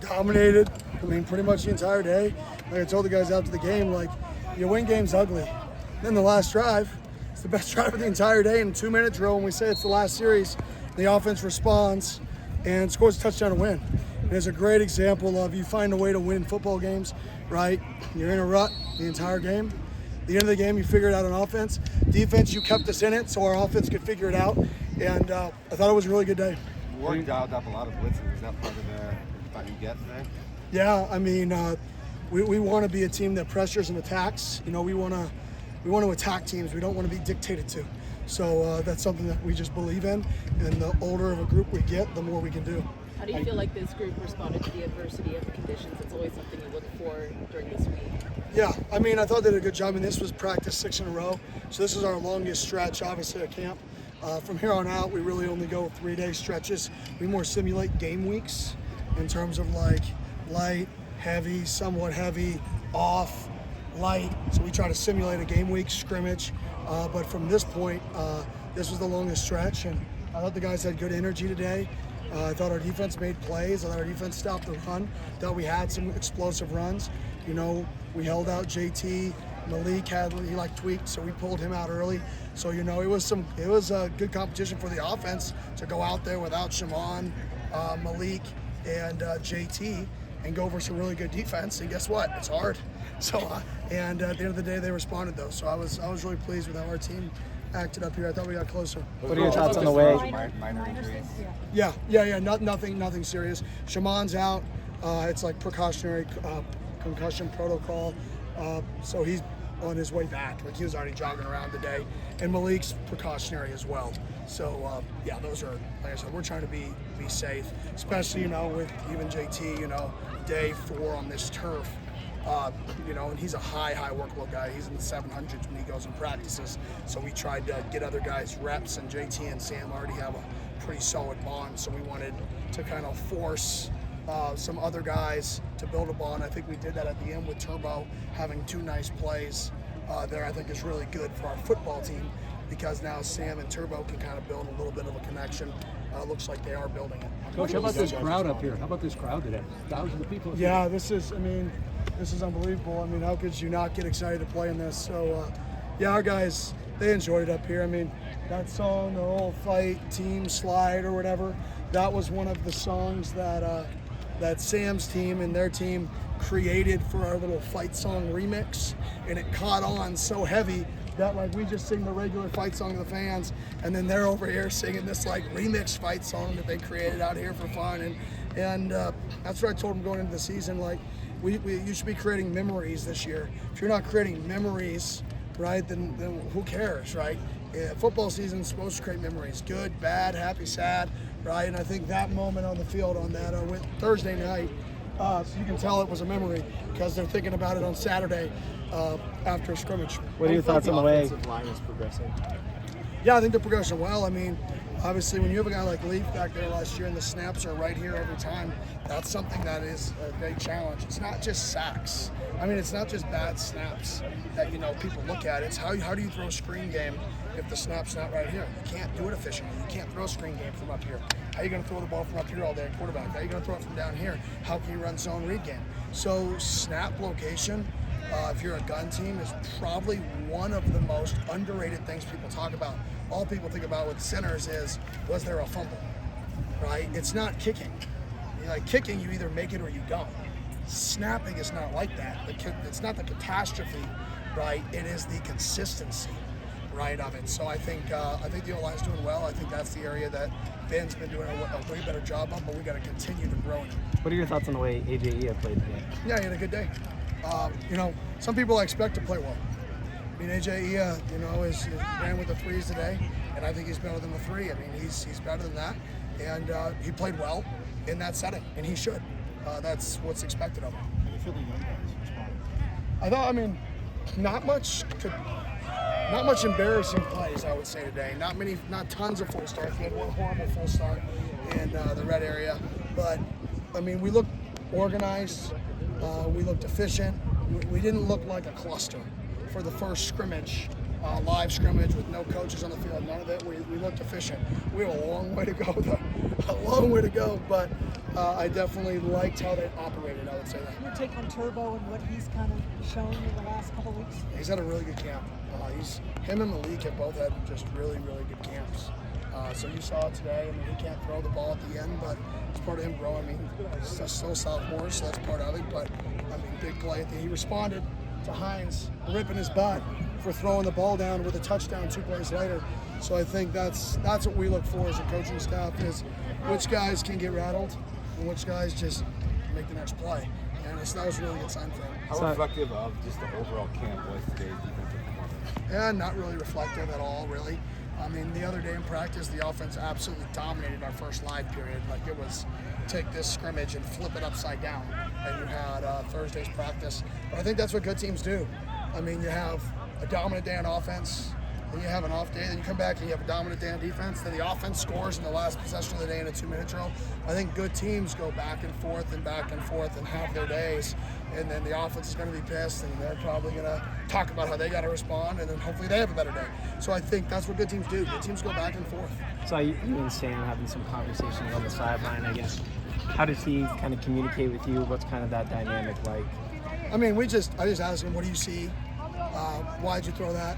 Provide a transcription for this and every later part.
dominated, I mean, pretty much the entire day. Like I told the guys after the game, like, you win games ugly. Then the last drive, it's the best drive of the entire day in a 2-minute drill. When we say it's the last series, the offense responds and scores a touchdown to win. And it's a great example of you find a way to win football games, right? You're in a rut the entire game. At the end of the game, you figure it out on offense. Defense, you kept us in it so our offense could figure it out. And I thought it was a really good day. Ward dialed up a lot of blitzes. Is that part of the thought you get today? Yeah, I mean, we want to be a team that pressures and attacks. You know, we want to attack teams. We don't want to be dictated to. So that's something that we just believe in. And the older of a group we get, the more we can do. How do you feel like this group responded to the adversity of the conditions? It's always something you look for during this week. Yeah, I mean, I thought they did a good job. I mean, this was practice 6 in a row. So this is our longest stretch, obviously, at camp. From here on out, we really only go 3-day stretches. We more simulate game weeks in terms of like light, heavy, somewhat heavy, off, light. So we try to simulate a game week scrimmage. But from this point, this was the longest stretch, and I thought the guys had good energy today. I thought our defense made plays. I thought our defense stopped the run. I thought we had some explosive runs. You know, we held out JT. Malik he tweaked, so we pulled him out early. So you know, it was a good competition for the offense to go out there without Shimon, Malik, and JT, and go over some really good defense. And guess what? It's hard. So and at the end of the day, they responded though. So I was really pleased with how our team acted up here. I thought we got closer. What are your thoughts on the way? Minor injuries. Yeah. Nothing serious. Shamon's out. It's like precautionary concussion protocol. So he's on his way back. Like he was already jogging around today. And Malik's precautionary as well. So yeah, those are, like I said, we're trying to be safe, especially, you know, with even JT, you know, day 4 on this turf. You know, and he's a high workload guy. He's in the 700s when he goes and practices. So we tried to get other guys reps, and JT and Sam already have a pretty solid bond. So we wanted to kind of force some other guys to build a bond. I think we did that at the end with Turbo, having 2 nice plays there. I think is really good for our football team because now Sam and Turbo can kind of build a little bit of a connection. Looks like they are building it. Coach, how about this crowd up here? How about this crowd today? Thousands of people. Yeah, this is unbelievable. I mean, how could you not get excited to play in this? So, yeah, our guys, they enjoyed it up here. I mean, that song, the whole fight, team slide or whatever, that was one of the songs that Sam's team and their team created for our little fight song remix, and it caught on so heavy that like we just sing the regular fight song to the fans, and then they're over here singing this like remix fight song that they created out here for fun, and that's what I told them going into the season. Like you should be creating memories this year. If you're not creating memories, right, then who cares, right? Football season is supposed to create memories, good, bad, happy, sad, right? And I think that moment on the field on that Thursday night, you can tell it was a memory because they're thinking about it on Saturday after a scrimmage. What are your thoughts on the way? Offensive line is progressing. Yeah, I think they're progressing well. I mean, obviously, when you have a guy like Leaf back there last year and the snaps are right here every time, that's something that is a big challenge. It's not just sacks. I mean, it's not just bad snaps that, you know, people look at. It's how do you throw a screen game if the snap's not right here? You can't do it efficiently. You can't throw a screen game from up here. How are you going to throw the ball from up here all day at quarterback? How are you going to throw it from down here? How can you run zone read game? So snap location, if you're a gun team, is probably one of the most underrated things people talk about. All people think about with centers is, was there a fumble, right? It's not kicking. Like kicking, you either make it or you don't. Snapping is not like that. It's not the catastrophe, right? It is the consistency, right, of it. So I think the O-line's doing well. I think that's the area that Ben's been doing a way better job on, but we got to continue to grow in it. What are your thoughts on the way AJE played today? Yeah, he had a good day. You know, some people I expect to play well. I mean, AJ, you know, is ran with the 3s today, and I think he's better than the 3. I mean, he's better than that, and he played well in that setting, and he should. That's what's expected of him. I feel the young guys responded. I thought, I mean, not much embarrassing plays, I would say today. Not tons of full starts. We had one horrible full start in the red area, but I mean, we looked organized. We looked efficient. We didn't look like a cluster for the first scrimmage, live scrimmage with no coaches on the field, none of it. We looked efficient. We have a long way to go, though. a long way to go, but I definitely liked how they operated, I would say that. Your take on Turbo and what he's kind of shown in the last couple of weeks? He's had a really good camp. Him and Malik have both had just really, really good camps. So you saw it today. I mean, he can't throw the ball at the end, but it's part of him growing. I mean, he's still a sophomore, so that's part of it. But I mean, big play at the end. He responded to Hines ripping his butt for throwing the ball down with a touchdown 2 plays later. So I think that's what we look for as a coaching staff, is which guys can get rattled and which guys just make the next play. And that was a really good sign for him. How reflective of just the overall camp was today's defensive performance? And not really reflective at all, really. I mean, the other day in practice, the offense absolutely dominated our first live period. Like, it was take this scrimmage and flip it upside down. And you had Thursday's practice. But I think that's what good teams do. I mean, you have a dominant day on offense, then you have an off day, then you come back and you have a dominant day on defense, then the offense scores in the last possession of the day in a 2-minute drill. I think good teams go back and forth and have their days, and then the offense is going to be pissed, and they're probably going to talk about how they got to respond, and then hopefully they have a better day. So I think that's what good teams do. Good teams go back and forth. So you and Sam having some conversations on the sideline, I guess. How does he kind of communicate with you? What's kind of that dynamic like? I mean, I just asked him, what do you see? Why'd you throw that?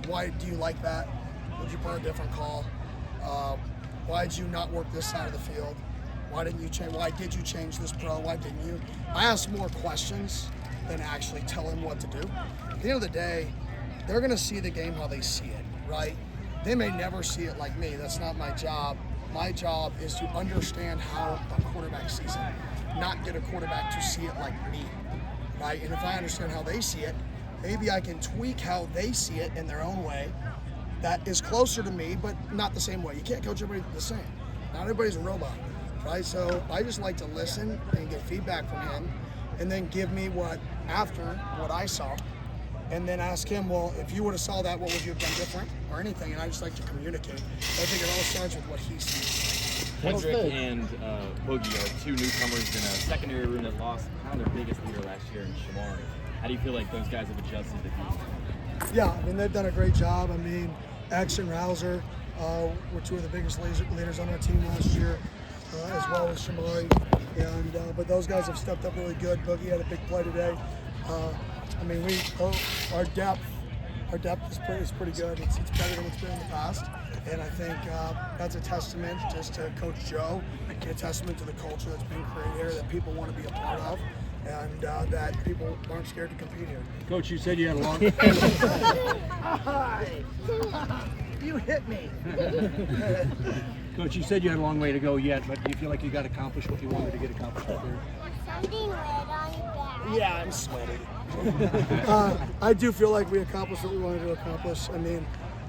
Why do you like that? Would you play a different call? Why did you not work this side of the field? Why didn't you change? Why did you change this pro? Why didn't you? I asked more questions than actually tell him what to do. At the end of the day, they're going to see the game how they see it, right? They may never see it like me. That's not my job. My job is to understand how a quarterback sees it, not get a quarterback to see it like me, right? And if I understand how they see it, maybe I can tweak how they see it in their own way that is closer to me, but not the same way. You can't coach everybody the same. Not everybody's a robot, right? So I just like to listen and get feedback from him, and then give me what I saw, and then ask him, well, if you would have saw that, what would you have done different or anything? And I just like to communicate. I think it all starts with what he sees. Kendrick and Boogie are two newcomers in a secondary room that lost kind of their biggest leader last year in Shamar. How do you feel like those guys have adjusted to defense? Yeah, I mean, they've done a great job. I mean, X and Rouser were two of the biggest leaders on our team last year, as well as Shamari. And but those guys have stepped up really good. Boogie had a big play today. I mean, our depth is pretty good. It's better than it's been in the past. And I think that's a testament just to Coach Joe, a testament to the culture that's been created here that people want to be a part of, and that people aren't scared to compete here. Coach, you said you had a long. You hit me. Coach, you said you had a long way to go yet, but do you feel like you got accomplished what you wanted to get accomplished out there? Something red on your back. Yeah, I'm sweaty. I do feel like we accomplished what we wanted to accomplish. I mean,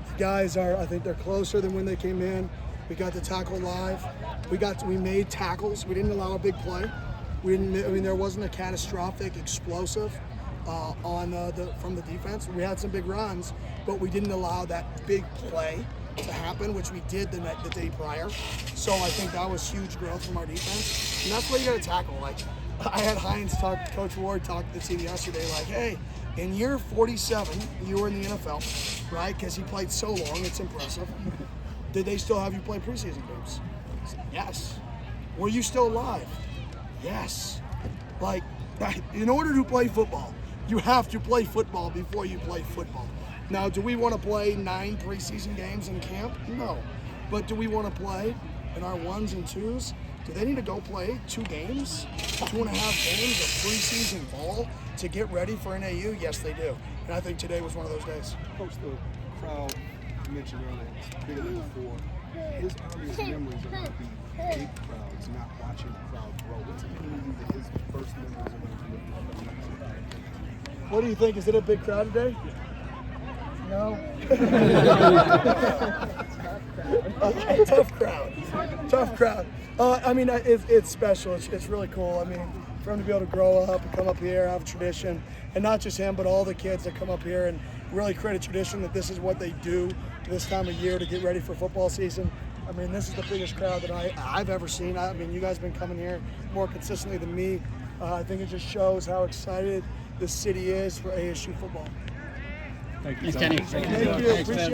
the guys I think they're closer than when they came in. We got to tackle live. We made tackles. We didn't allow a big play. There wasn't a catastrophic explosive from the defense. We had some big runs, but we didn't allow that big play to happen, which we did the day prior. So I think that was huge growth from our defense, and that's why you got to tackle. Like, I had Coach Ward talk to the team yesterday, like, hey, in year 47, you were in the NFL, right? Because he played so long, it's impressive. Did they still have you play preseason games? I said, yes. Were you still alive? Yes. Like, in order to play football, you have to play football before you play football. Now, do we want to play 9 preseason games in camp? No. But do we want to play in our 1s and 2s? Do they need to go play 2 games, 2.5 games of preseason ball to get ready for NAU? Yes, they do. And I think today was one of those days. Coach, the crowd you mentioned earlier, it's bigger than before. His earliest memories are going to be big crowds, not watching the crowd grow. What's it mean that his first memories are going to be? What do you think? Is it a big crowd today? No? Okay, tough crowd. I mean, it's special. It's really cool. I mean, for him to be able to grow up and come up here, have a tradition, and not just him, but all the kids that come up here and really create a tradition that this is what they do this time of year to get ready for football season. I mean, this is the biggest crowd that I've ever seen. I mean, you guys have been coming here more consistently than me. I think it just shows how excited this city is for ASU football. Thank you. Thank you. Appreciate it.